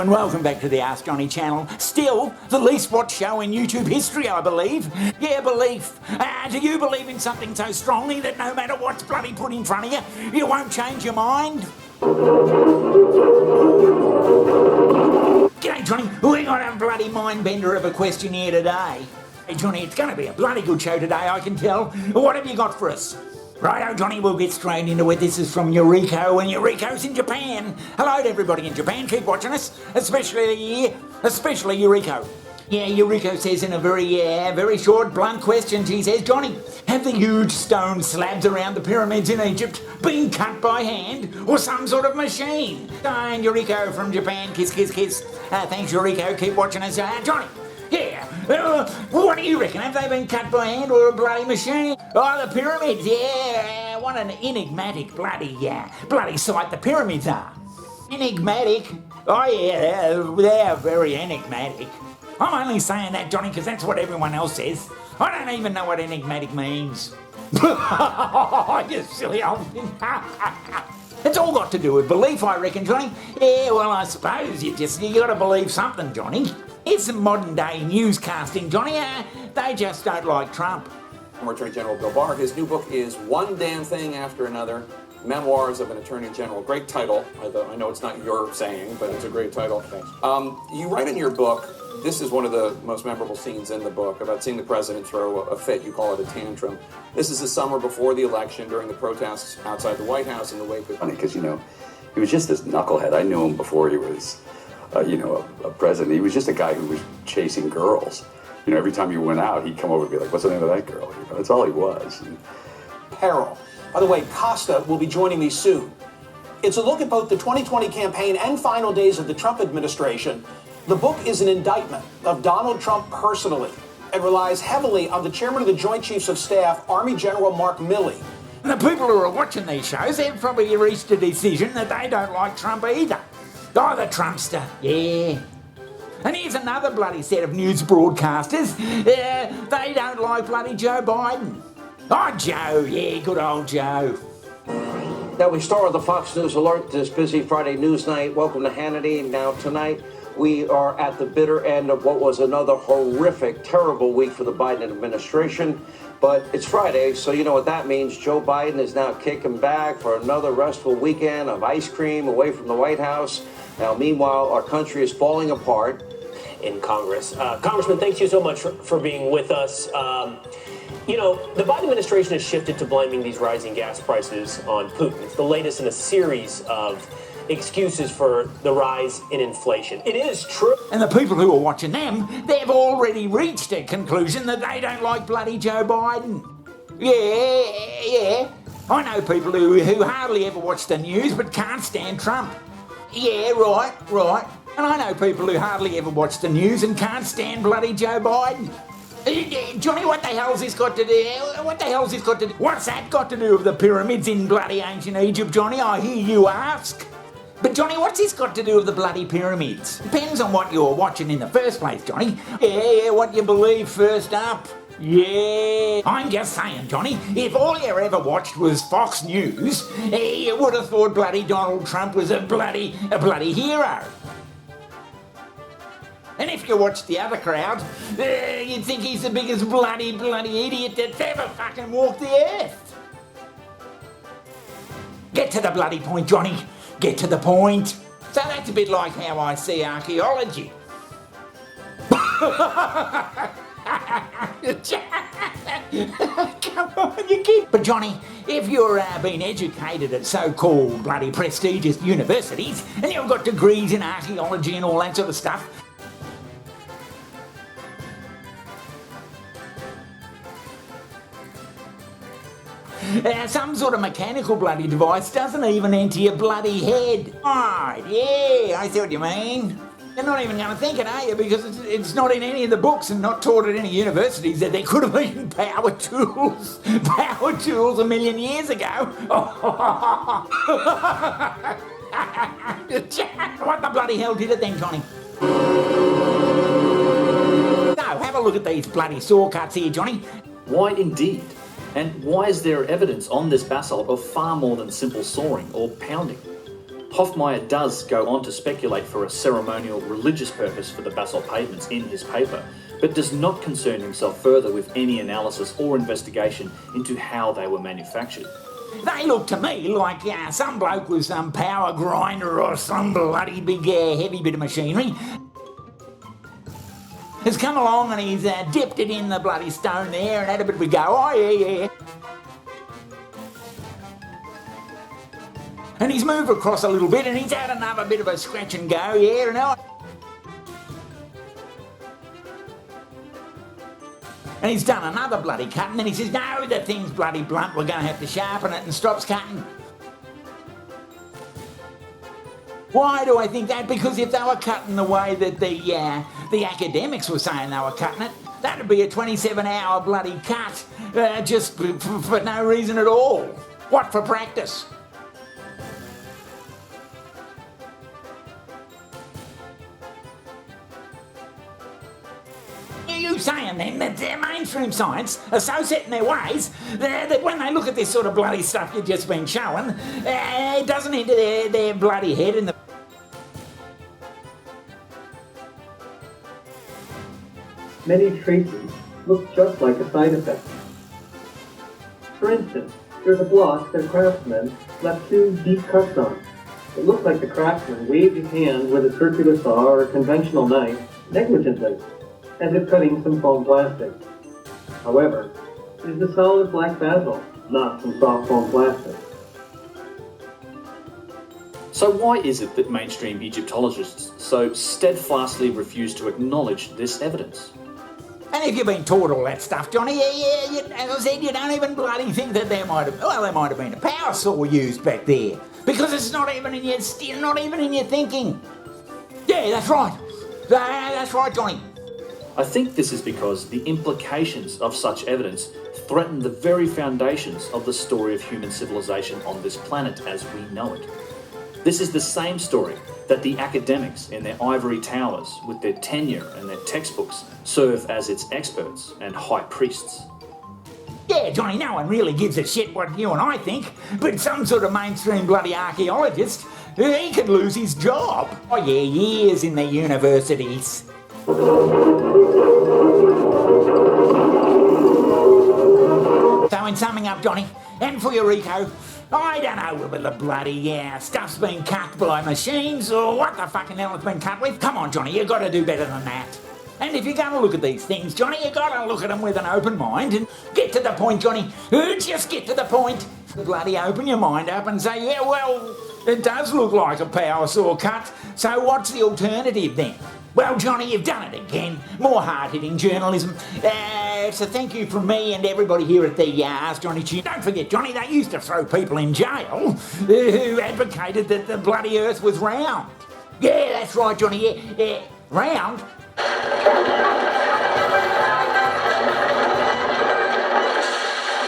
and welcome back to the Ask Johnny channel. Still, the least watched show in YouTube history, I believe. Yeah, belief. Do you believe in something so strongly that no matter what's bloody put in front of you, you won't change your mind? G'day, Johnny. We got a bloody mind bender of a question here today. Hey, Johnny, it's going to be a bloody good show today, I can tell. What have you got for us? Righto, Johnny, we'll get straight into it. This is from Yuriko, and Yuriko's in Japan. Hello to everybody in Japan. Keep watching us, especially Yuriko. Yeah, Yuriko says in a very short, blunt question, she says, Johnny, have the huge stone slabs around the pyramids in Egypt been cut by hand or some sort of machine? And Yuriko from Japan, kiss, kiss, kiss. Thanks, Yuriko. Keep watching us. Johnny. Yeah, what do you reckon? Have they been cut by hand or a bloody machine? Oh, the pyramids, yeah, what an enigmatic bloody sight the pyramids are. Enigmatic? Oh yeah, they're very enigmatic. I'm only saying that, Johnny, because that's what everyone else says. I don't even know what enigmatic means. You silly old thing. It's all got to do with belief, I reckon, Johnny. Yeah, well, I suppose you got to believe something, Johnny. It's modern day newscasting, Johnny. They just don't like Trump. Former Attorney General Bill Barr, his new book is One Damn Thing After Another, Memoirs of an Attorney General. Great title. I know it's not your saying, but it's a great title. Thanks. You write in your book, this is one of the most memorable scenes in the book, about seeing the president throw a fit. You call it a tantrum. This is the summer before the election, during the protests outside the White House in the wake of... Funny, because, he was just this knucklehead. I knew him before he was... a president. He was just a guy who was chasing girls. Every time he went out, he'd come over and be like, what's the name of that girl? That's all he was. Peril. By the way, Costa will be joining me soon. It's a look at both the 2020 campaign and final days of the Trump administration. The book is an indictment of Donald Trump personally and relies heavily on the chairman of the Joint Chiefs of Staff, Army General Mark Milley. And the people who are watching these shows, they've probably reached a decision that they don't like Trump either. Oh, the Trumpster, yeah. And here's another bloody set of news broadcasters. They don't like bloody Joe Biden. Oh, Joe, yeah, good old Joe. Now we start with the Fox News Alert this busy Friday news night. Welcome to Hannity. Now tonight we are at the bitter end of what was another horrific, terrible week for the Biden administration. But it's Friday, so you know what that means. Joe Biden is now kicking back for another restful weekend of ice cream away from the White House. Now, meanwhile, our country is falling apart in Congress. Congressman, thank you so much for being with us. The Biden administration has shifted to blaming these rising gas prices on Putin. It's the latest in a series of excuses for the rise in inflation. It is true. And the people who are watching them, they've already reached a conclusion that they don't like bloody Joe Biden. Yeah. I know people who hardly ever watch the news but can't stand Trump. Yeah, right. And I know people who hardly ever watch the news and can't stand bloody Joe Biden. Johnny, what the hell's this got to do? What's that got to do with the pyramids in bloody ancient Egypt, Johnny? I hear you ask. But Johnny, what's this got to do with the bloody pyramids? Depends on what you're watching in the first place, Johnny. Yeah, what you believe first up. Yeah, I'm just saying, Johnny, if all you ever watched was Fox News, you would have thought bloody Donald Trump was a bloody hero. And if you watch the other crowd, you'd think he's the biggest bloody idiot that's ever fucking walked the earth. Get to the bloody point, Johnny. Get to the point. So that's a bit like how I see archaeology. Come on, you kid. But Johnny, if you're being educated at so-called bloody prestigious universities and you've got degrees in archaeology and all that sort of stuff, some sort of mechanical bloody device doesn't even enter your bloody head. Right, yeah, I see what you mean. You're not even going to think it, are you? Because it's not in any of the books and not taught at any universities that there could have been power tools a million years ago. What the bloody hell did it then, Johnny? So, have a look at these bloody saw cuts here, Johnny. Why indeed? And why is there evidence on this basalt of far more than simple sawing or pounding? Hoffmeyer does go on to speculate for a ceremonial religious purpose for the basalt pavements in his paper, but does not concern himself further with any analysis or investigation into how they were manufactured. They look to me like some bloke with some power grinder or some bloody big heavy bit of machinery has come along and he's dipped it in the bloody stone there and had a bit of a go. Oh, yeah. And he's moved across a little bit and he's had another bit of a scratch and go, yeah, and he's done another bloody cut and then he says, no, the thing's bloody blunt, we're going to have to sharpen it, and stops cutting. Why do I think that? Because if they were cutting the way that the academics were saying they were cutting it, that'd be a 27-hour bloody cut, just for no reason at all. What for practice? Are you saying then that mainstream science are so set in their ways that when they look at this sort of bloody stuff you've just been showing, it doesn't enter their bloody head in the... Many traces look just like a side effect. For instance, there's a block that a craftsman left 2 deep cuts on. It looks like the craftsman waved his hand with a circular saw or a conventional knife negligently, as if cutting some foam plastic. However, it is the solid black basalt, not some soft foam plastic. So why is it that mainstream Egyptologists so steadfastly refuse to acknowledge this evidence? And if you've been taught all that stuff, Johnny, as I said, you don't even bloody think that there might have been a power saw used back there. Because it's not even in your thinking. Yeah, that's right. That's right, Johnny. I think this is because the implications of such evidence threaten the very foundations of the story of human civilization on this planet as we know it. This is the same story that the academics in their ivory towers, with their tenure and their textbooks, serve as its experts and high priests. Yeah, Johnny, no one really gives a shit what you and I think, but some sort of mainstream bloody archaeologist, he could lose his job. Oh yeah, years in the universities. So in summing up, Johnny, and for Eureka, I don't know whether the bloody stuff's been cut by machines or what the fucking hell it's been cut with. Come on, Johnny, you've got to do better than that. And if you're going to look at these things, Johnny, you've got to look at them with an open mind and get to the point, Johnny. Just get to the point. Bloody open your mind up and say, yeah, well, it does look like a power saw cut, so what's the alternative then? Well, Johnny, you've done it again. More hard-hitting journalism. So thank you from me and everybody here at the Ask Johnny Tune. Don't forget, Johnny, they used to throw people in jail who advocated that the bloody earth was round. Yeah, that's right, Johnny. Yeah. Round?